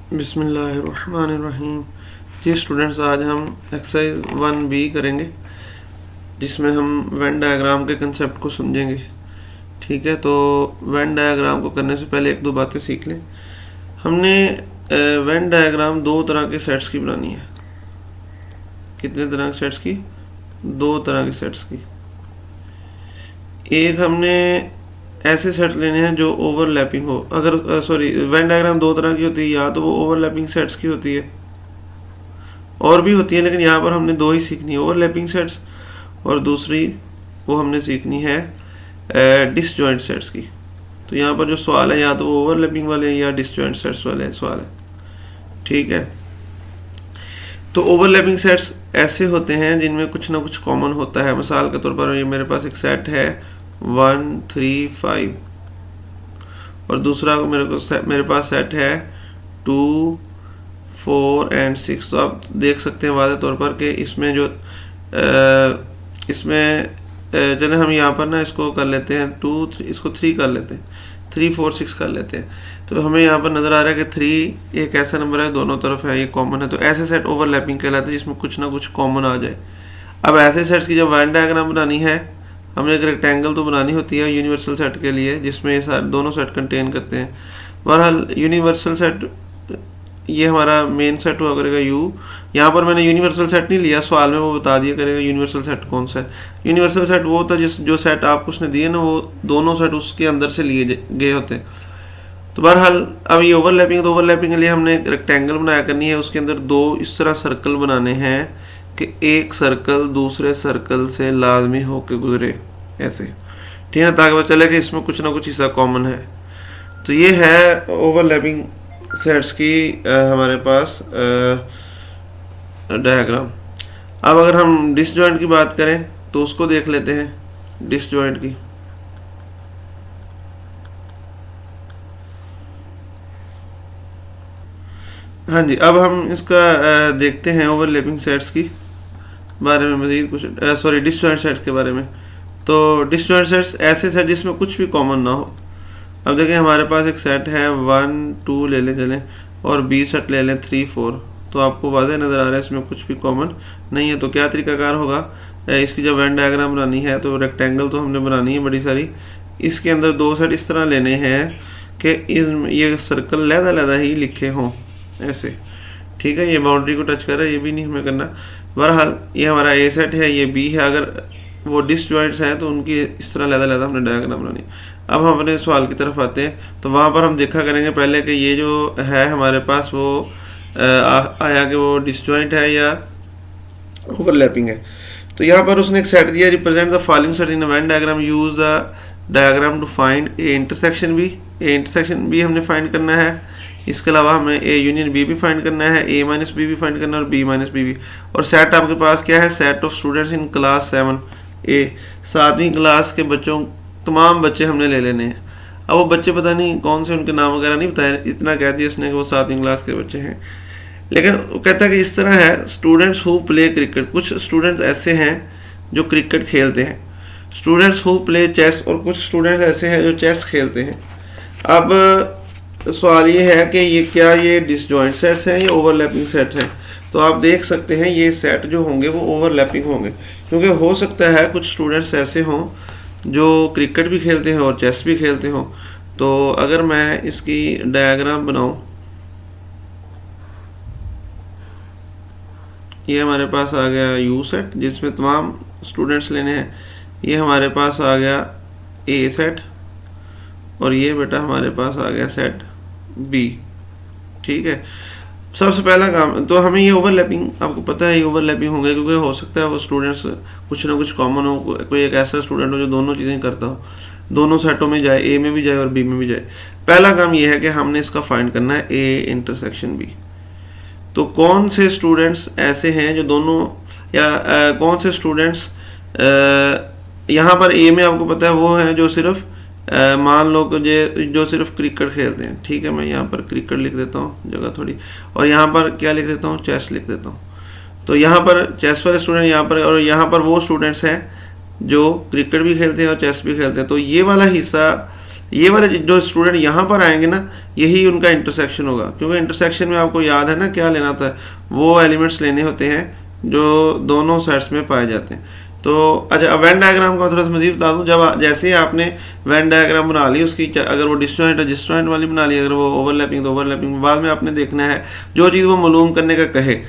बिस्मिल्लाहिर्रहमानिर्रहीम। जी स्टूडेंट्स, आज हम एक्सरसाइज 1B करेंगे जिसमें हम वेन डायग्राम के कंसेप्ट को समझेंगे। ठीक है, तो वेन डायग्राम को करने से पहले एक दो बातें सीख लें। हमने वेन डायग्राम दो तरह के सेट्स की बनानी है। कितने तरह के सेट्स की? दो तरह के सेट्स की। एक हमने ऐसे सेट लेने हैं जो ओवरलैपिंग हो। अगर वेन डायग्राम दो तरह की होती है, या तो वो ओवरलैपिंग सेट्स की होती है, और भी होती है, लेकिन यहाँ पर हमने दो ही सीखनी है, ओवरलैपिंग सेट्स, और दूसरी वो हमने सीखनी है डिसजॉइंट सेट्स की। तो यहाँ पर जो सवाल है, या तो वो ओवरलैपिंग वाले या डिसजॉइंट सेट्स वाले सवाल है। ठीक है, तो ओवरलैपिंग सेट्स ऐसे होते हैं जिनमें कुछ ना कुछ कॉमन होता है। मिसाल के तौर पर ये मेरे पास एक सेट है 1, 3, 5, और दूसरा मेरे पास सेट है 2, 4 एंड 6। तो आप देख सकते हैं वाज़े तौर पर कि इसमें जो चले हम यहाँ पर ना इसको कर लेते हैं 2, 3, इसको 3 कर लेते हैं, 3, 4, 6 कर लेते हैं। तो हमें यहाँ पर नज़र आ रहा है कि 3 एक ऐसा नंबर है, दोनों तरफ है, ये कॉमन है। तो ऐसे सेट ओवरलैपिंग कहलाते हैं जिसमें कुछ ना कुछ कॉमन आ जाए। अब ऐसे सेट्स की जब वेन डायग्राम बनानी है, हमें एक रेक्टेंगल तो बनानी होती है यूनिवर्सल सेट के लिए, जिसमें ये दोनों सेट कंटेन करते हैं। बहरहाल यूनिवर्सल सेट ये हमारा मेन सेट हुआ करेगा U। यहाँ पर मैंने यूनिवर्सल सेट नहीं लिया, सवाल में वो बता दिया करेगा यूनिवर्सल सेट कौन सा है। यूनिवर्सल सेट वो होता है जो सेट आपको उसने दिए ना, वो दोनों सेट उसके अंदर से लिए गए होते हैं। तो बहरहाल अब ये ओवरलैपिंग, तो ओवरलैपिंग के लिए हमने एक रेक्टेंगल बनाया करनी है, उसके अंदर दो इस तरह सर्कल बनाने हैं कि एक सर्कल दूसरे सर्कल से लाजमी होकर गुजरे, ऐसे। ठीक है, ताकि पता चले कि इसमें कुछ ना कुछ हिस्सा कॉमन है। तो ये है ओवरलैपिंग सेट्स की हमारे पास डायग्राम। अब अगर हम डिसजॉइंट की बात करें तो उसको देख लेते हैं, डिसजॉइंट की। हाँ जी, अब हम इसका देखते हैं ओवरलैपिंग सेट्स की बारे में मजीद कुछ, डिसजॉइंट सेट्स के बारे में। तो डिसजॉइंट सेट्स ऐसे सेट जिसमें कुछ भी कॉमन ना हो। अब देखें, हमारे पास एक सेट है 1, 2 ले लें चलें, और B सेट ले लें 3, 4। तो आपको वाज़े नज़र आ रहा है इसमें कुछ भी कॉमन नहीं है। तो क्या तरीकाकार होगा इसकी? जब वेन डायग्राम बनानी है तो रेक्टेंगल तो हमने बनानी है बड़ी सारी, इसके अंदर दो सेट इस तरह लेने हैं कि ये सर्कल लहदा ही लिखे हों, ऐसे। ठीक है, ये बाउंड्री को टच कर रहा है, ये भी नहीं हमें करना। बहरहाल ये हमारा A सेट है, ये B है। अगर वो डिसजॉइंट्स हैं तो उनकी इस तरह लहदा हमने डायग्राम बनानी। अब हम अपने सवाल की तरफ आते हैं, तो वहाँ पर हम देखा करेंगे पहले कि ये जो है हमारे पास वो आया कि वो डिसजॉइंट है या ओवरलैपिंग है। तो यहाँ पर उसने एक सेट दिया, represent the following set in a Venn diagram, use the diagram to find A intersection B. A intersection B हमने फाइंड करना है। इसके अलावा हमें A यूनियन B भी फाइंड करना है, A माइनस B भी फाइंड करना है, और B माइनस B भी। और सेट आपके पास क्या है? Set of students in class 7A। 7वीं क्लास के बच्चों, तमाम बच्चे हमने ले लेने हैं। अब वो बच्चे पता नहीं कौन से, उनके नाम वगैरह नहीं बताया, इतना कह दिया इसने कि वो 7वीं क्लास के बच्चे हैं। लेकिन वो कहता है कि इस तरह है, स्टूडेंट्स हु प्ले क्रिकेट। कुछ स्टूडेंट्स ऐसे हैं जो क्रिकेट खेलते हैं, स्टूडेंट्स हु प्ले चेस, और कुछ स्टूडेंट्स ऐसे हैं जो चेस खेलते हैं। अब सवाल ये है कि ये डिसजॉइंट सेट्स हैं या ओवरलैपिंग सेट हैं? तो आप देख सकते हैं ये सेट जो होंगे वो ओवरलैपिंग होंगे, क्योंकि हो सकता है कुछ स्टूडेंट्स ऐसे हों जो क्रिकेट भी खेलते हैं और चेस भी खेलते हों। तो अगर मैं इसकी डायग्राम बनाऊं, ये हमारे पास आ गया U सेट जिसमें तमाम स्टूडेंट्स लेने हैं। ये हमारे पास आ गया A सेट, और ये बेटा हमारे पास आ गया सेट B। ठीक है, सबसे पहला काम तो हमें ये ओवरलैपिंग, आपको पता है ये ओवरलैपिंग होंगे, क्योंकि हो सकता है वो स्टूडेंट्स कुछ ना कुछ कॉमन हो, कोई एक ऐसा स्टूडेंट हो जो दोनों चीज़ें करता हो, दोनों सेटों में जाए, A में भी जाए और B में भी जाए। पहला काम ये है कि हमने इसका फाइंड करना है A इंटरसेक्शन B। तो कौन से स्टूडेंट्स ऐसे हैं जो दोनों, या कौन से स्टूडेंट्स यहाँ पर A में आपको पता है वो हैं जो सिर्फ मान लो कि जो सिर्फ क्रिकेट खेलते हैं। ठीक है, मैं यहाँ पर क्रिकेट लिख देता हूँ जगह थोड़ी, और यहाँ पर क्या लिख देता हूँ? चेस लिख देता हूँ। तो यहाँ पर चेस वाले स्टूडेंट यहाँ पर, और यहाँ पर वो स्टूडेंट्स हैं जो क्रिकेट भी खेलते हैं और चेस भी खेलते हैं। तो ये वाला हिस्सा ये वाले जो स्टूडेंट यहाँ पर आएंगे ना, यही उनका इंटरसेक्शन होगा, क्योंकि इंटरसेक्शन में आपको याद है ना क्या लेना होता है, वो एलिमेंट्स लेने होते हैं जो दोनों सेट्स में पाए जाते हैं। तो अच्छा, अब वेन डायग्राम का थोड़ा सा मजीद बता दूं। जब जैसे ही आपने वेन डायग्राम बना ली उसकी, अगर वो डिस्जॉइंट है डिस्जॉइंट वाली बना ली, अगर वो ओवरलैपिंग तो ओवरलैपिंग, बाद में आपने देखना है जो चीज़ वो मालूम करने का कहे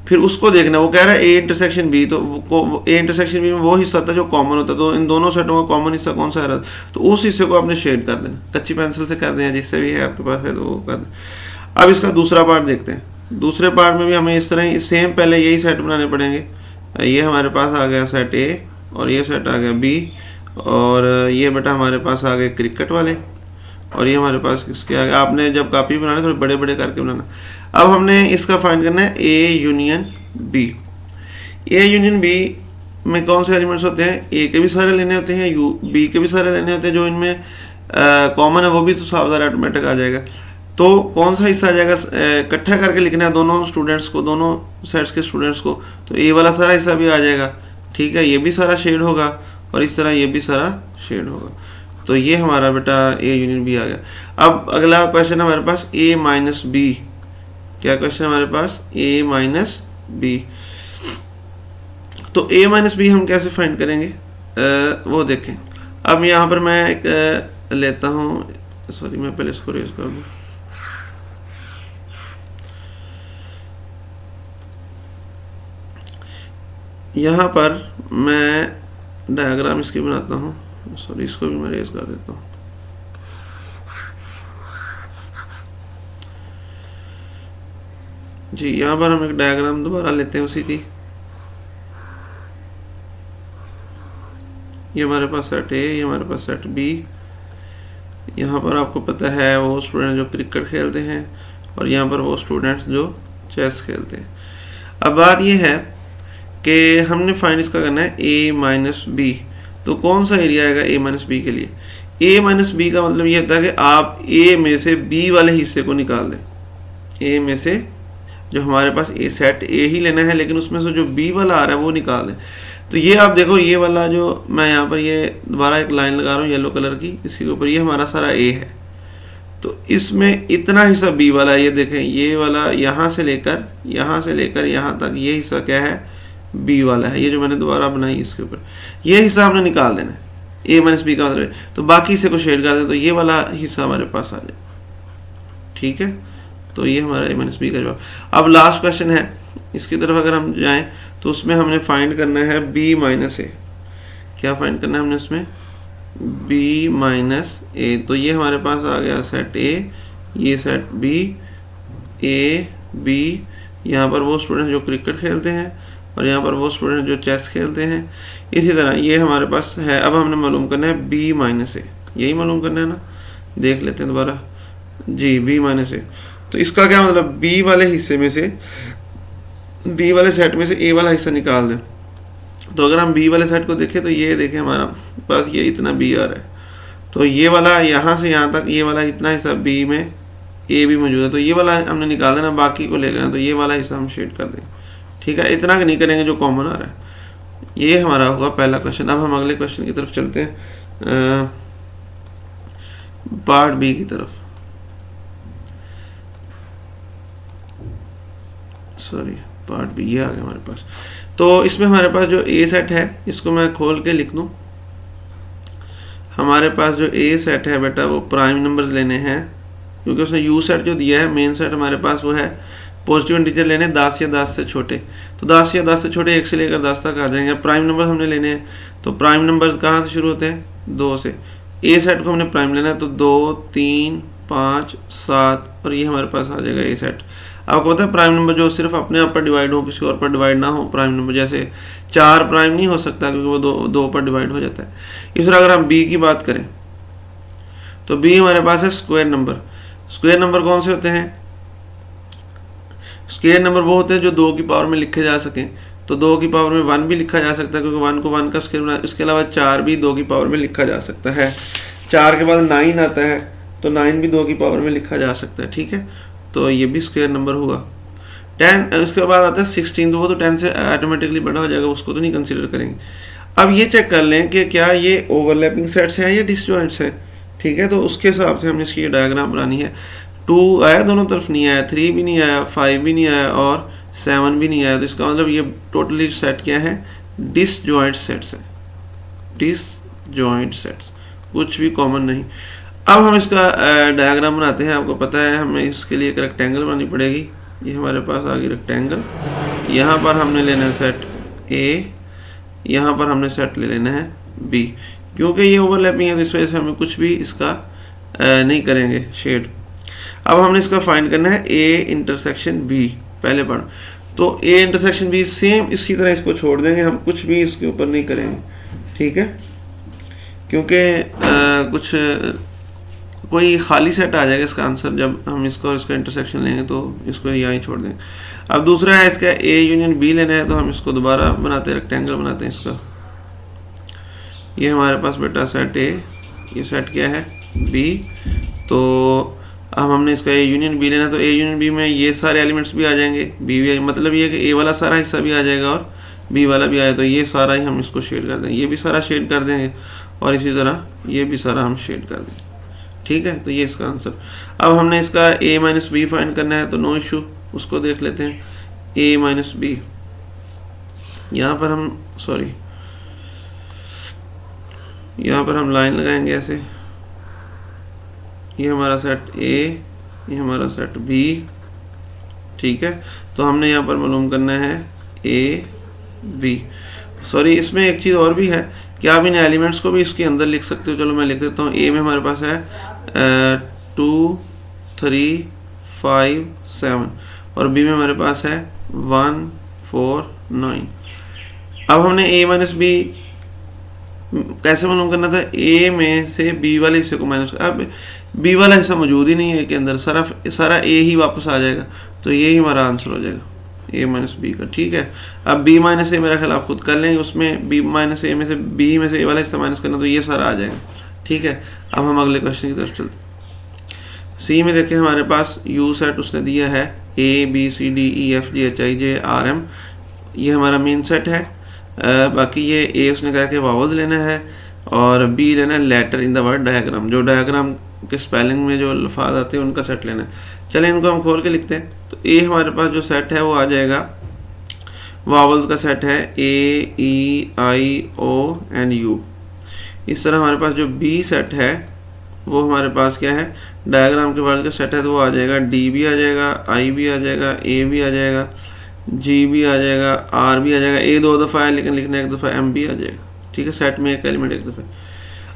फिर उसको देखना। वो कह रहा है ए इंटरसेक्शन बी, तो ए इंटरसेक्शन बी में वो हिस्सा था जो कॉमन होता है, तो इन दोनों सेटों का कॉमन हिस्सा कौन सा है, तो उस हिस्से को आपने शेड कर देना, कच्ची पेंसिल से कर दें, जिससे भी है आपके पास है तो वो कर दें। अब इसका दूसरा पार्ट देखते हैं। दूसरे पार्ट में भी हमें इस तरह सेम पहले यही सेट बनाने पड़ेंगे। ये हमारे पास आ गया सेट ए, और ये सेट आ गया बी, और ये बेटा हमारे पास आ गए क्रिकेट वाले, और ये हमारे पास किसके आ गए। आपने जब कापी बनाना थोड़े बड़े बड़े करके बनाना। अब हमने इसका फाइंड करना है A union B. A union B में कौन से एलिमेंट्स होते हैं, ए के भी सारे लेने होते हैं, बी के भी सारे लेने होते हैं, जो इनमें कॉमन है वो भी तो साफ ज़रा ऑटोमेटिक आ जाएगा। तो कौन सा हिस्सा आ जाएगा, इकट्ठा करके लिखना है दोनों स्टूडेंट्स को, दोनों सेट्स के स्टूडेंट्स को, तो ए वाला सारा हिस्सा भी आ जाएगा, ठीक है। ये भी सारा शेड होगा और इस तरह ये भी सारा शेड होगा। तो ये हमारा बेटा ए यूनियन बी आ गया। अब अगला क्वेश्चन है हमारे पास ए माइनस बी। क्या क्वेश्चन है हमारे पास, ए माइनस बी। तो ए माइनस बी हम कैसे फाइंड करेंगे, वो देखें। अब यहाँ पर मैं एक लेता हूँ, सॉरी मैं पहले इसको रेज कर दूँ। यहाँ पर मैं डायग्राम इसकी बनाता हूँ, सॉरी इसको भी मैं रेज कर देता हूँ। जी यहाँ पर हम एक डायग्राम दोबारा लेते हैं उसी की। ये हमारे पास सेट ए, ये हमारे पास सेट बी। यहाँ पर आपको पता है वो स्टूडेंट जो क्रिकेट खेलते हैं, और यहाँ पर वो स्टूडेंट्स जो चेस खेलते हैं। अब बात ये है कि हमने फाइंड इसका करना है ए माइनस बी। तो कौन सा एरिया आएगा ए माइनस बी के लिए। ए माइनस बी का मतलब ये होता है कि आप ए में से बी वाले हिस्से को निकाल दें। ए में से जो हमारे पास ए सेट ए ही लेना है, लेकिन उसमें से जो बी वाला आ रहा है वो निकाल दें। तो ये आप देखो, ये वाला जो मैं यहाँ पर ये दोबारा एक लाइन लगा रहा हूँ येलो कलर की, इसके ऊपर ये हमारा सारा ए है। तो इसमें इतना हिस्सा बी वाला है, ये देखें ये वाला यहाँ से लेकर यहाँ तक ये हिस्सा क्या है, बी वाला है। ये जो मैंने दोबारा बनाई इसके ऊपर ये हिस्सा हमने निकाल देना है, ए माइनस बी का मतलब है। तो बाकी हिस्से को शेड कर दें तो ये वाला हिस्सा हमारे पास आ जाए, ठीक है। तो ये हमारा ए माइनस बी का जवाब। अब लास्ट क्वेश्चन है, इसकी तरफ अगर हम जाएं तो उसमें हमने फाइंड करना है बी माइनस ए। क्या फाइंड करना है हमने उसमें, बी माइनस ए। तो ये हमारे पास आ गया सेट ए, ये सेट बी, ए बी। यहाँ पर वो स्टूडेंट जो क्रिकेट खेलते हैं और यहाँ पर वो स्टूडेंट जो चेस खेलते हैं। इसी तरह ये हमारे पास है। अब हमने मालूम करना है बी माइनस ए, यही मालूम करना है ना, देख लेते हैं दोबारा। जी बी माइनस ए। तो इसका क्या मतलब, बी वाले हिस्से में से, बी वाले सेट में से ए वाला हिस्सा निकाल दें। तो अगर हम बी वाले सेट को देखें तो ये देखें हमारा पास ये इतना बी आ रहा है, तो ये वाला यहाँ से यहाँ तक ये वाला इतना हिस्सा बी में ए भी मौजूद है, तो ये वाला हमने निकाल देना, बाकी को ले लेना। तो ये वाला हिस्सा हम शेड कर दें, ठीक है। इतना नहीं करेंगे जो कॉमन आ रहा है। ये हमारा होगा पहला क्वेश्चन। अब हम अगले क्वेश्चन की तरफ चलते हैं, पार्ट बी की तरफ। सॉरी पार्ट बी, ये आ गया हमारे पास। तो इसमें हमारे पास जो ए सेट है इसको मैं खोल के लिख दूं। हमारे पास जो ए सेट है बेटा वो प्राइम नंबर्स लेने हैं, क्योंकि उसने यू सेट जो दिया है, मेन सेट हमारे पास वो है पॉजिटिव इंटीजर लेने 10 या 10 से छोटे। तो 10 या 10 से छोटे 1 से लेकर 10 तक आ जाएंगे। प्राइम नंबर हमने लेने हैं, तो प्राइम नंबर्स कहाँ से शुरू होते हैं, 2 से। ए सेट को हमने प्राइम लेना है, तो 2 3 5 7 और ये हमारे पास आ जाएगा ए सेट। आपको पता है प्राइम नंबर जो सिर्फ अपने आप पर डिवाइड हो, किसी और पर डिवाइड ना हो, प्राइम नंबर जैसे 4 प्राइम नहीं हो सकता क्योंकि वो दो पर डिवाइड हो जाता है। इस तरह अगर हम बी की बात करें तो बी हमारे पास है स्क्वायर नंबर। स्क्वायर नंबर कौन से होते हैं, स्क्वायर नंबर वो होते हैं जो 2 की पावर में लिखे जा सकें। तो 2 की पावर में 1 भी लिखा जा सकता है, क्योंकि 1 को 1 का स्क्वायर बना। इसके अलावा 4 भी 2 की पावर में लिखा जा सकता है। 4 के बाद 9 आता है, तो 9 भी 2 की पावर में लिखा जा सकता है, ठीक है। तो ये भी स्क्वायर नंबर होगा। 10 उसके बाद आता है 16, तो वो तो 10 से ऑटोमेटिकली बड़ा हो जाएगा, उसको तो नहीं कंसीडर करेंगे। अब ये चेक कर लें कि क्या ये ओवरलैपिंग सेट्स हैं या डिसजॉइंट्स हैं, ठीक है, तो उसके हिसाब से हमने इसकी डायग्राम बनानी है। 2 आया दोनों तरफ, नहीं आया, 3 भी नहीं आया, 5 भी नहीं आया और 7 भी नहीं आया, तो इसका मतलब ये टोटली सेट क्या है, डिसजॉइंट सेट्स है, डिसजॉइंट सेट्स, कुछ भी कॉमन नहीं। अब हम इसका डायग्राम बनाते हैं। आपको पता है हमें इसके लिए एक रेक्टेंगल बनानी पड़ेगी। ये हमारे पास आ गई रेक्टेंगल, यहाँ पर हमने लेना है सेट ए, यहाँ पर हमने सेट ले लेना है बी। क्योंकि ये ओवरलैपिंग है तो इस वजह से हमें कुछ भी इसका नहीं करेंगे शेड। अब हमने इसका फाइंड करना है ए इंटरसेक्शन बी, पहले पढ़। तो ए इंटरसेक्शन बी सेम इसी तरह इसको छोड़ देंगे, हम कुछ भी इसके ऊपर नहीं करेंगे, ठीक है, क्योंकि कुछ कोई खाली सेट आ जाएगा इसका आंसर जब हम इसको और इसका इंटरसेक्शन लेंगे, तो इसको यहाँ ही छोड़ देंगे। अब दूसरा है इसका ए यूनियन बी लेना है, तो हम इसको दोबारा बनाते हैं, रेक्टेंगल बनाते हैं इसका। ये हमारे पास बेटा सेट ए, ये सेट क्या है बी, तो अब हमने इसका ए यूनियन बी लेना है, तो ए यूनियन बी में ये सारे एलिमेंट्स भी आ जाएंगे, बी भी, मतलब ये कि ए वाला सारा हिस्सा भी आ जाएगा और बी वाला भी आया, तो ये सारा ही हम इसको शेड कर देंगे, ये भी सारा शेड कर देंगे और इसी तरह ये भी सारा हम शेड कर देंगे, ठीक है। तो ये इसका आंसर। अब हमने इसका a माइनस बी फाइंड करना है, तो नो इशू, उसको देख लेते हैं। a माइनस बी, यहाँ पर हम यहाँ पर हम लाइन लगाएंगे ऐसे, ये हमारा सेट a, ये हमारा सेट b, ठीक है। तो हमने यहाँ पर मालूम करना है a b। इसमें एक चीज़ और भी है कि आप इन एलिमेंट्स को भी इसके अंदर लिख सकते हो। चलो मैं लिख देता हूँ। ए में हमारे पास है 2 3 5 7 और बी में हमारे पास है 1 4 9। अब हमने ए माइनस बी कैसे मालूम करना था, ए में से बी वाले हिस्से को माइनस। अब बी वाला हिस्सा मौजूद ही नहीं है के अंदर, सारा ए ही वापस आ जाएगा, तो ये ही हमारा आंसर हो जाएगा ए माइनस बी का, ठीक है। अब बी माइनस ए मेरा ख्याल आप खुद कर लेंगे, उसमें बी माइनस ए में से बी में से ए वाला हिस्सा माइनस करना, तो ये सारा आ जाएगा, ठीक है। अब हम अगले क्वेश्चन की तरफ चलते। सी में देखें हमारे पास यू सेट उसने दिया है A B C D E F G H I J R M, ये हमारा मेन सेट है। बाकी ये ए उसने कहा कि वावल्स लेना है और बी लेना है letter in the word diagram, जो डायग्राम के स्पेलिंग में जो अल्फाज आते हैं उनका सेट लेना है। चलें इनको हम खोल के लिखते हैं। तो ए हमारे पास जो सेट है वो आ जाएगा, वावल्स का सेट है ए ई आई ओ एंड यू। इस तरह हमारे पास जो बी सेट है वो हमारे पास क्या है, डायग्राम के वर्ड का सेट है, तो वो आ जाएगा डी भी आ जाएगा, आई भी आ जाएगा, ए भी आ जाएगा, जी भी आ जाएगा, आर भी आ जाएगा। ए 2 दफ़ा है लेकिन लिखना एक दफ़ा, एम भी आ जाएगा, ठीक है। सेट में एक एलिमेंट एक दफ़ा।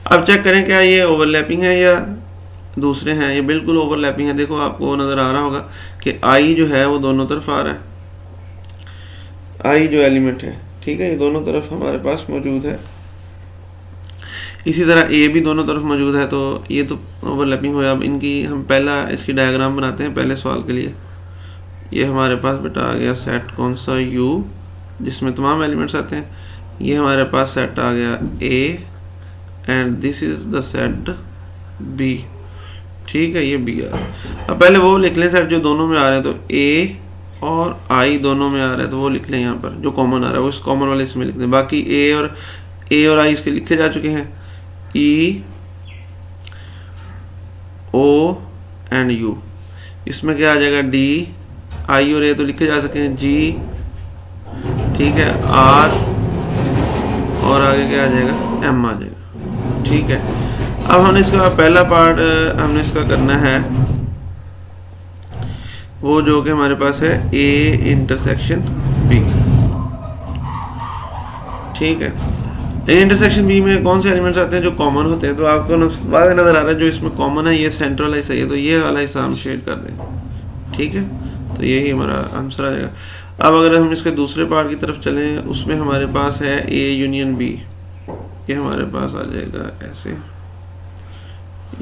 अब चेक करें क्या ये ओवरलैपिंग है या दूसरे हैं। ये बिल्कुल ओवरलैपिंग है। देखो आपको नज़र आ रहा होगा कि आई जो है वो दोनों तरफ आ रहा है, आई जो एलिमेंट है, ठीक है, ये दोनों तरफ हमारे पास मौजूद है। इसी तरह ए भी दोनों तरफ मौजूद है, तो ये तो ओवरलैपिंग हुआ। अब इनकी हम पहला इसकी डायग्राम बनाते हैं पहले सवाल के लिए। ये हमारे पास बेटा आ गया सेट कौन सा, यू, जिसमें तमाम एलिमेंट्स आते हैं। ये हमारे पास सेट आ गया A and this is the set B, ठीक है, ये बी आ रहा है। अब पहले वो लिख लें सेट जो दोनों में आ रहे हैं, तो ए और आई दोनों में आ रहा है, तो वो लिख लें। यहाँ पर जो कॉमन आ रहा है वो इस कॉमन वाले इसमें लिख दें। बाकी ए और आई इसके लिखे जा चुके हैं, ई ओ एंड यू। इसमें क्या आ जाएगा, डी, आई और ए तो लिखे जा सके हैं, जी, ठीक है, आर और आगे क्या आ जाएगा, एम आ जाएगा, ठीक है। अब हमने इसका पहला पार्ट हमने इसका करना है वो जो कि हमारे पास है ए इंटरसेक्शन बी, ठीक है। ए इंटरसेक्शन बी में कौन से एलिमेंट्स आते हैं जो कॉमन होते हैं, तो आपको वाज़ेह नज़र आ रहा है जो इसमें कॉमन है ये सेंट्रल हिस्सा है, तो ये वाला हिस्सा हम शेड कर दें, ठीक है। तो यही हमारा आंसर आ जाएगा। अब अगर हम इसके दूसरे पार्ट की तरफ चलें, उसमें हमारे पास है ए यूनियन बी, ये हमारे पास आ जाएगा ऐसे,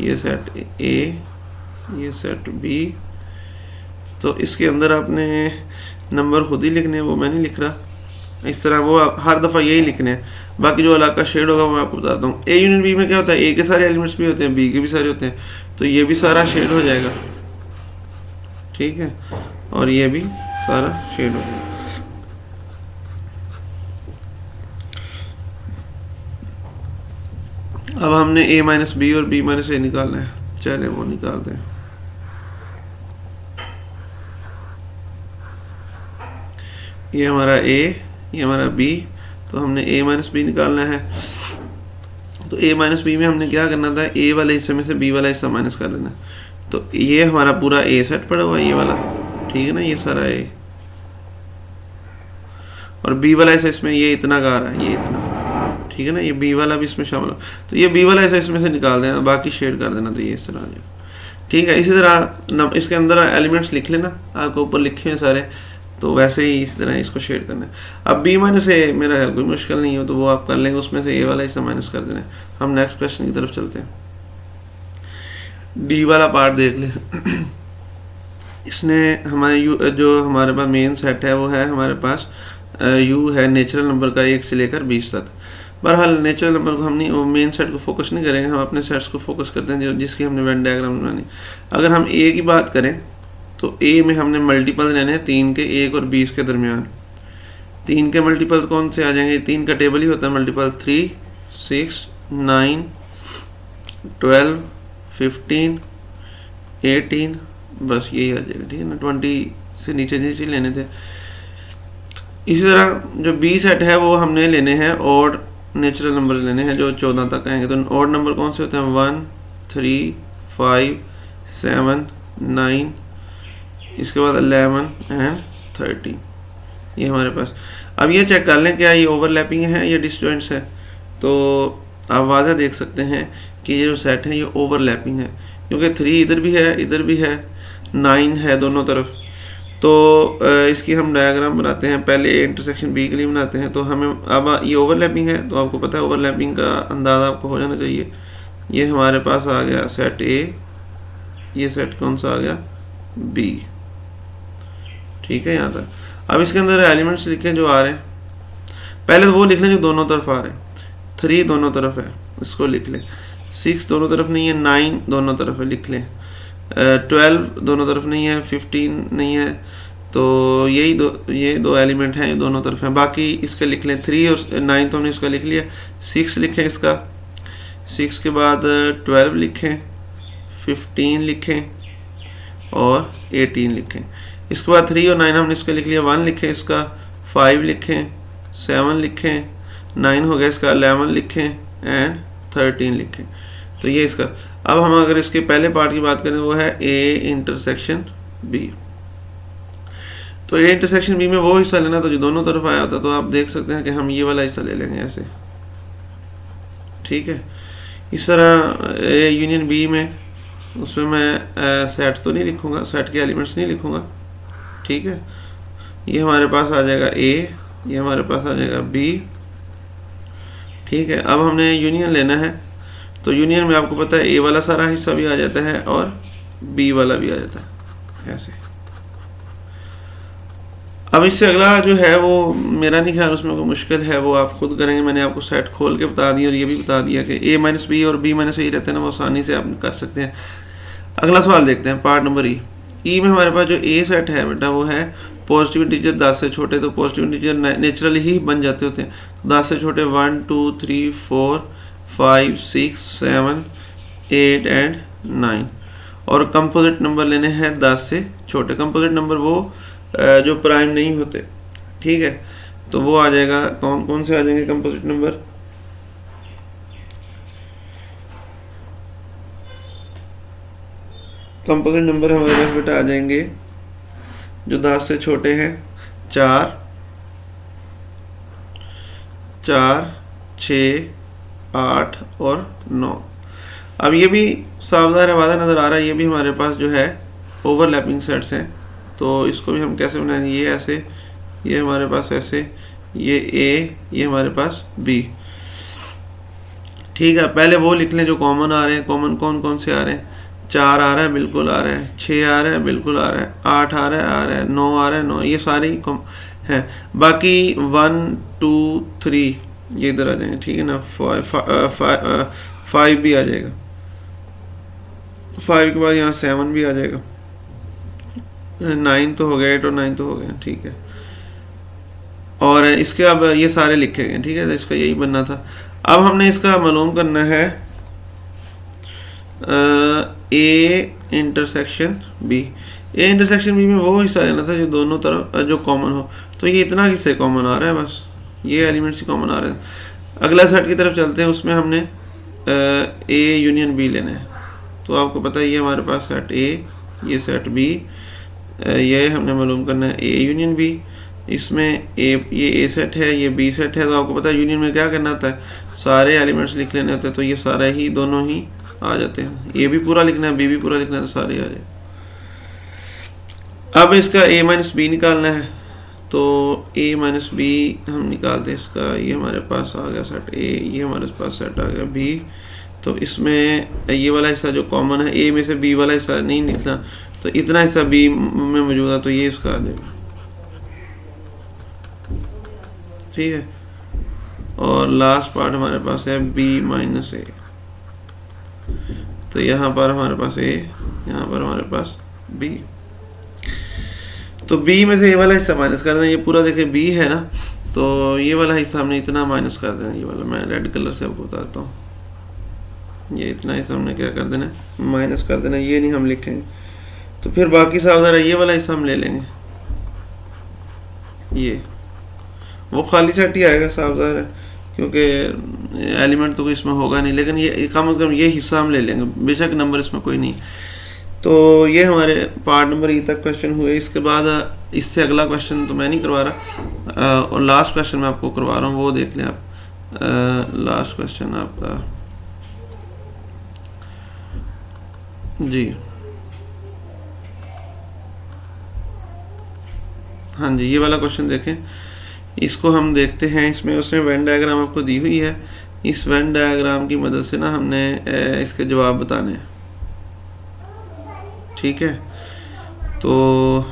ये सेट ए, ये सेट बी। तो इसके अंदर आपने नंबर खुद ही लिखने हैं, वो मैं नहीं लिख रहा। इस तरह वो आप हर दफ़ा यही लिखने हैं, बाकी जो अलग का शेड होगा वो मैं आपको बताता हूँ। ए यूनियन बी में क्या होता है, ए के सारे एलिमेंट्स भी होते हैं, बी के भी सारे होते हैं, तो ये भी सारा शेड हो जाएगा, ठीक है, और ये भी सारा शेड हो जाएगा। अब हमने a माइनस बी और b माइनस ए निकालना है, चले वो निकालते हैं। ये हमारा a, ये हमारा b, तो हमने a माइनस बी निकालना है। तो a माइनस बी में हमने क्या करना था, a वाले हिस्से में से b वाला हिस्सा माइनस कर देना। तो ये हमारा पूरा a सेट पड़ा हुआ है, ये वाला, ठीक है ना, ये सारा a, और b वाला हिस्सा इसमें ये इतना का आ रहा है, ये इतना, ठीक है ना, ये b वाला भी इसमें शामिल हो। तो ये b वाला हिस्सा इसमें से निकाल देना, बाकी शेड कर देना, तो ये इस तरह आ जाएगा, ठीक है। इसी तरह इसके अंदर एलिमेंट्स लिख लेना, आपको ऊपर लिखे हैं सारे, तो वैसे ही इस तरह इसको शेड करना है। अब b माइनस ए मेरा ख्याल कोई मुश्किल नहीं हो, तो वो आप कर लेंगे, उसमें से a वाला हिस्सा माइनस कर देना है। हम नेक्स्ट क्वेश्चन की तरफ चलते हैं। d वाला पार्ट देख ले। इसने हमारे जो हमारे पास मेन सेट है वो है हमारे पास u है नेचुरल नंबर का 1 से लेकर 20 तक। बहरहाल नेचुरल नंबर को हम नहीं, वो मेन सेट को फोकस नहीं करेंगे, हम अपने सेट्स को फोकस करते हैं जिसकी हमने वेन डायग्राम बनानी। अगर हम a की बात करें तो a में हमने मल्टीपल लेने हैं 3 के 1 और 20 के दरमियान। 3 के मल्टीपल कौन से आ जाएंगे, 3 का टेबल ही होता है मल्टीपल, 3, 6, 9, 12, 15, 18, बस यही आ जाएगा, ठीक है ना। 20 से नीचे नीचे लेने थे। इसी तरह जो b सेट है वो हमने लेने हैं ऑड नेचुरल नंबर लेने हैं जो 14 तक आएंगे। तो ऑड नंबर कौन से होते हैं, 1, 3, 5, 7, 9, इसके बाद 11 एंड 13, ये हमारे पास। अब ये चेक कर लें क्या ये ओवरलैपिंग है या डिसजॉइंट्स है। तो आप वाज़ह देख सकते हैं कि ये जो सेट है ये ओवरलैपिंग है, क्योंकि 3 इधर भी है, इधर भी है, 9 है दोनों तरफ। तो इसकी हम डायग्राम बनाते हैं, पहले इंटरसेक्शन बी के लिए बनाते हैं। तो हमें अब ये ओवरलैपिंग है, तो आपको पता है ओवरलैपिंग का अंदाज़ा आपको हो जाना चाहिए। ये हमारे पास आ गया सेट ए, ये सेट कौन सा आ गया, बी, ठीक है यहाँ तक। अब इसके अंदर एलिमेंट्स लिखें जो आ रहे हैं, पहले तो वो लिख लें जो दोनों तरफ आ रहे हैं। 3 दोनों तरफ है, इसको लिख लें। 6 दोनों तरफ नहीं है, 9 दोनों तरफ है, लिख लें। 12 दोनों तरफ नहीं है, 15 नहीं है, तो ये दो एलिमेंट हैं, ये दोनों तरफ हैं। बाकी इसके लिख लें 3 और 9 तो हमने इसका लिख लिया। 6 लिखें इसका, 6 के बाद 12 लिखें, 15 लिखें और 18 लिखें। इसके बाद 3 और 9 हमने इसका लिख लिया। 1 लिखें इसका, 5 लिखें, 7 लिखें, 9 हो गया इसका, 11 लिखें एंड 13 लिखें। तो ये इसका। अब हम अगर इसके पहले पार्ट की बात करें वो है ए इंटरसेक्शन बी। तो ए इंटरसेक्शन बी में वो हिस्सा लेना तो जो दोनों तरफ आया होता, तो आप देख सकते हैं कि हम ये वाला हिस्सा ले लेंगे ऐसे, ठीक है। इस तरह ए यूनियन बी में, उसमें मैं सेट तो नहीं लिखूंगा, सेट के एलिमेंट्स नहीं लिखूंगा, ठीक है। ये हमारे पास आ जाएगा ए, ये हमारे पास आ जाएगा बी, ठीक है। अब हमने यूनियन लेना है, तो यूनियन में आपको पता है ए वाला सारा हिस्सा भी आ जाता है और बी वाला भी आ जाता है ऐसे। अब इससे अगला जो है वो मेरा नहीं ख्याल उसमें कोई मुश्किल है, वो आप खुद करेंगे। मैंने आपको सेट खोल के बता दिया और ये भी बता दिया कि ए माइनस बी और बी माइनस ए रहते हैं ना, वो आसानी से आप कर सकते हैं। अगला सवाल देखते हैं, पार्ट नंबर ई में हमारे पास जो ए सेट है बेटा वो है पॉजिटिव इंटीजर 10 से छोटे। तो पॉजिटिव इंटीजर नेचुरली ही बन जाते होते हैं। 10 से छोटे 1, 2, 3, 4, 5, 6, 7, 8 एंड 9। और कंपोजिट नंबर लेने हैं 10 से छोटे। कंपोजिट नंबर वो जो प्राइम नहीं होते, ठीक है। तो वो आ जाएगा, कौन कौन से आ जाएंगे कंपोजिट नंबर, कंपोजिट नंबर हमारे पास बेटा आ जाएंगे जो 10 से छोटे हैं 4, 6, 8 और 9। अब ये भी सावधान वादा नज़र आ रहा है, ये भी हमारे पास जो है ओवरलैपिंग सेट्स हैं। तो इसको भी हम कैसे बनाएंगे, ये ऐसे, ये हमारे पास ऐसे, ये ए, ये हमारे पास बी, ठीक है। पहले वो लिख लें जो कॉमन आ रहे हैं। कॉमन कौन कौन से आ रहे हैं, 4 आ रहा है, बिल्कुल आ रहा है, 6 आ रहा है, बिल्कुल आ रहा है, 8 आ रहा है, 9 आ रहा है, 9, ये सारे ही हैं। बाकी 1, 2, 3 ये इधर आ जाएंगे, ठीक है ना। 5 भी आ जाएगा, 5 के बाद यहाँ 7 भी आ जाएगा, 9 तो हो गया, 8 और 9 तो हो गए, ठीक है। और इसके अब ये सारे लिखे गए, ठीक है। तो इसका यही बनना था। अब हमने इसका मालूम करना है A intersection B. A intersection B में वो हिस्सा लेना था जो दोनों तरफ जो कॉमन हो। तो ये इतना किससे कॉमन आ रहा है, बस ये एलिमेंट्स ही कॉमन आ रहे हैं। अगला सेट की तरफ चलते हैं, उसमें हमने ए यूनियन बी लेना है। तो आपको पता है ये हमारे पास सेट ए, ये सेट बी, ये हमने मालूम करना है ए यूनियन बी। इसमें ये ए सेट है, ये बी सेट है। तो आपको पता है यूनियन में क्या करना होता है, सारे एलिमेंट्स लिख लेने होते हैं। तो ये सारे ही दोनों ही आ जाते हैं। ए भी पूरा लिखना है, बी भी पूरा लिखना है, तो सारे आ जाए। अब इसका ए माइनस बी निकालना है। तो ए माइनस बी हम निकालते हैं इसका। ये हमारे पास आ गया सेट ए, ये हमारे पास सेट आ गया बी। तो इसमें ये वाला हिस्सा जो कॉमन है, ए में से बी वाला हिस्सा नहीं लिखना, तो इतना हिस्सा बी में मौजूद है, तो ये इसका आ जाएगा। ठीक है, और लास्ट पार्ट हमारे पास है बी माइनस ए। तो यहाँ पर हमारे पास ए, यहाँ पर हमारे पास बी। तो बी में से ये वाला हिस्सा माइनस कर देना। ये पूरा देखिए बी है ना, तो ये वाला हिस्सा हमने इतना माइनस कर देना। ये वाला मैं रेड कलर से आपको बताता हूँ। ये इतना हिस्सा हमने क्या कर देना, माइनस कर देना। ये नहीं हम लिखेंगे। तो फिर बाकी सावधान ये वाला हिस्सा हम ले लेंगे। ये वो खाली सेट ही आएगा, सावधान है, क्योंकि एलिमेंट तो कोई इसमें होगा नहीं, लेकिन ये कम से कम ये हिस्सा हम ले लेंगे, बेशक नंबर इसमें कोई नहीं। तो ये हमारे पार्ट नंबर ई तक क्वेश्चन हुए। इसके बाद इससे अगला क्वेश्चन तो मैं नहीं करवा रहा, और लास्ट क्वेश्चन मैं आपको करवा रहा हूँ, वो देख लें आप। लास्ट क्वेश्चन आपका जी, हाँ जी, ये वाला क्वेश्चन देखें। इसको हम देखते हैं। इसमें उसने वेन डायग्राम आपको दी हुई है। इस वेन डायग्राम की मदद से ना हमने इसके जवाब बताने हैं। ठीक है, तो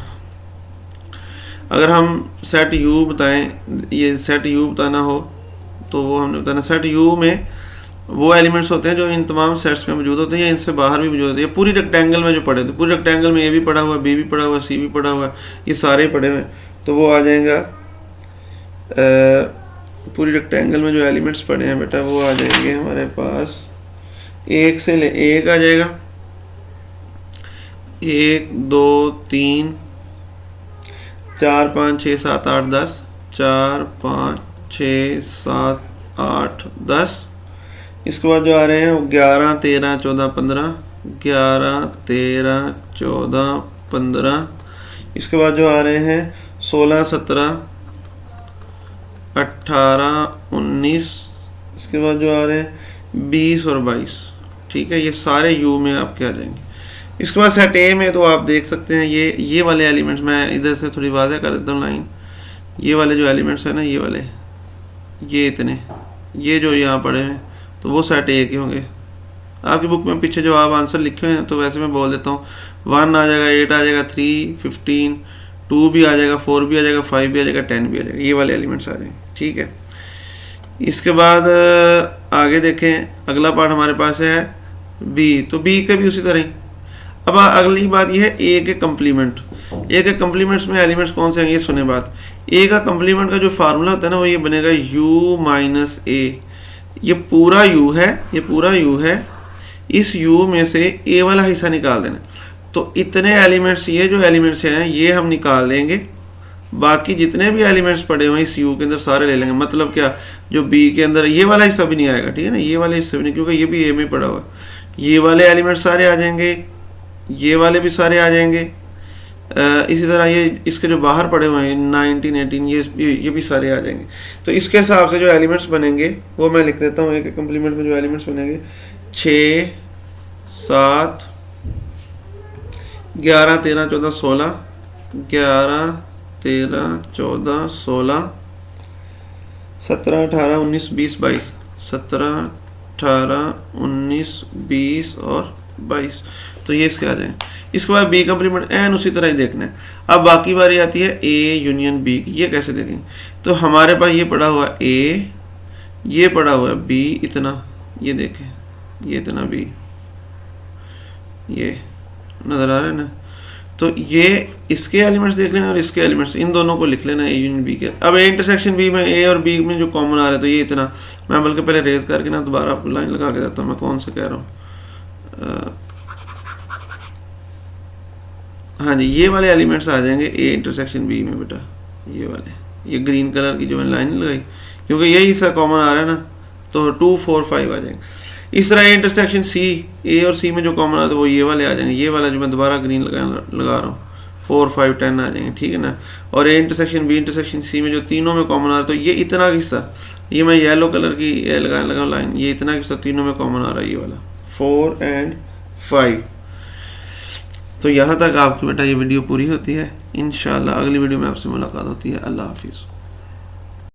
अगर हम सेट यू बताएं, ये सेट यू बताना हो, तो वो हमने बताना सेट यू में वो एलिमेंट्स होते हैं जो इन तमाम सेट्स में मौजूद होते हैं या इनसे बाहर भी मौजूद होते हैं। पूरी रेक्टेंगल में जो पड़े थे, पूरी रेक्टेंगल में ए भी पड़ा हुआ है, बी भी पड़ा हुआ है, सी भी पड़ा हुआ है, ये सारे पड़े हुए हैं। तो वो आ जाएगा, पूरी रेक्टेंगल में जो एलिमेंट्स पड़े हैं बेटा, वो आ जाएंगे हमारे पास। एक से ले एक आ जाएगा, 1 2 3 4 5 6 7 8 10, 4 5 6 7 8 10। इसके बाद जो आ रहे हैं वो 11 13 14 15, 11 13 14 15। इसके बाद जो आ रहे हैं 16 17 18 19। इसके बाद जो आ रहे हैं 20 और 22। ठीक है, ये सारे यू में आपके आ जाएंगे। इसके बाद सेट ए में तो आप देख सकते हैं ये वाले एलिमेंट्स, मैं इधर से थोड़ी वाज़ह कर देता हूँ लाइन। ये वाले जो एलिमेंट्स हैं ना, ये वाले, ये इतने, ये जो यहाँ पड़े हैं, तो वो सेट ए के होंगे। आपकी बुक में पीछे जो आप आंसर लिखे हुए हैं, तो वैसे मैं बोल देता हूँ 1 आ जाएगा, 8 आ जाएगा, 3 15, 2 भी आ जाएगा, 4 भी आ जाएगा, 5 भी आ जाएगा, 10 भी आ जाएगा। ये वाले एलिमेंट्स आ जाएंगे। ठीक है, इसके बाद आगे देखें, अगला पार्ट हमारे पास है बी। तो बी का भी उसी तरह ही। अब अगली बात यह है ए के कम्प्लीमेंट। ए के कम्प्लीमेंट्स में एलिमेंट्स कौन से हैं, ये सुने बात। ए का कम्प्लीमेंट का जो फार्मूला होता है ना, वो ये बनेगा u माइनस ए। ये पूरा u है, ये पूरा u है। इस u में से a वाला हिस्सा निकाल देना। तो इतने एलिमेंट्स, ये जो एलिमेंट्स हैं ये हम निकाल देंगे। बाकी जितने भी एलिमेंट्स पड़े हुए हैं इस u के अंदर सारे ले लेंगे। मतलब क्या, जो b के अंदर ये वाला हिस्सा भी नहीं आएगा, ठीक है ना, ये वाले हिस्से भी नहीं, क्योंकि ये भी a में पड़ा हुआ है। ये वाले एलिमेंट्स सारे आ जाएंगे, ये वाले भी सारे आ जाएंगे। इसी तरह ये इसके जो बाहर पड़े हुए हैं 19 18, ये भी सारे आ जाएंगे। तो इसके हिसाब से जो एलिमेंट्स बनेंगे वो मैं लिख देता हूँ। एक कम्प्लीमेंट में जो एलिमेंट्स बनेंगे 6 7 11 13 14 16, 11 13 14 16, 17 18 19 20 22, 17 18 19 20 और 22। तो ये इसके आ जाएंगे। इसके बाद बी कम्प्लीमेंट एन उसी तरह ही देखना है। अब बाकी बारी आती है ए यूनियन बी। ये कैसे देखेंगे, तो हमारे पास ये पड़ा हुआ ए, ये पड़ा हुआ बी इतना, ये देखें ये इतना बी, ये नज़र आ रहा है ना। तो ये इसके एलिमेंट्स देख लेना और इसके एलिमेंट्स, इन दोनों को लिख लेना ए यूनियन बी के। अब ए इंटरसेक्शन बी में ए और बी में जो कॉमन आ रहा है, तो ये इतना, मैं बल्कि पहले रेज करके ना दोबारा आपको लाइन लगा के देता हूँ मैं कौन सा कह रहा हूँ। हाँ जी, ये वाले एलिमेंट्स आ जाएंगे ए इंटरसेक्शन बी में बेटा, ये वाले, ये ग्रीन कलर की जो मैंने लाइन लगाई, क्योंकि यही हिस्सा कॉमन आ रहा है ना, तो 2 4 5 आ जाएंगे। इस तरह ए इंटरसेक्शन सी, ए और सी में जो कॉमन आता है वो ये वाले आ जाएंगे, ये वाला जो मैं दोबारा ग्रीन लगा रहा हूँ, 4 5 10 आ जाएंगे, ठीक है ना। और A intersection B intersection C में जो तीनों में कॉमन आ रहा है, तो ये इतना हिस्सा, ये मैं येलो कलर की लगा लाइन, ये इतना हिस्सा तीनों में कॉमन आ रहा है, ये वाला 4 एंड 5। तो यहाँ तक आपकी बेटा ये वीडियो पूरी होती है। इंशाल्लाह अगली वीडियो में आपसे मुलाकात होती है। अल्लाह हाफिज़।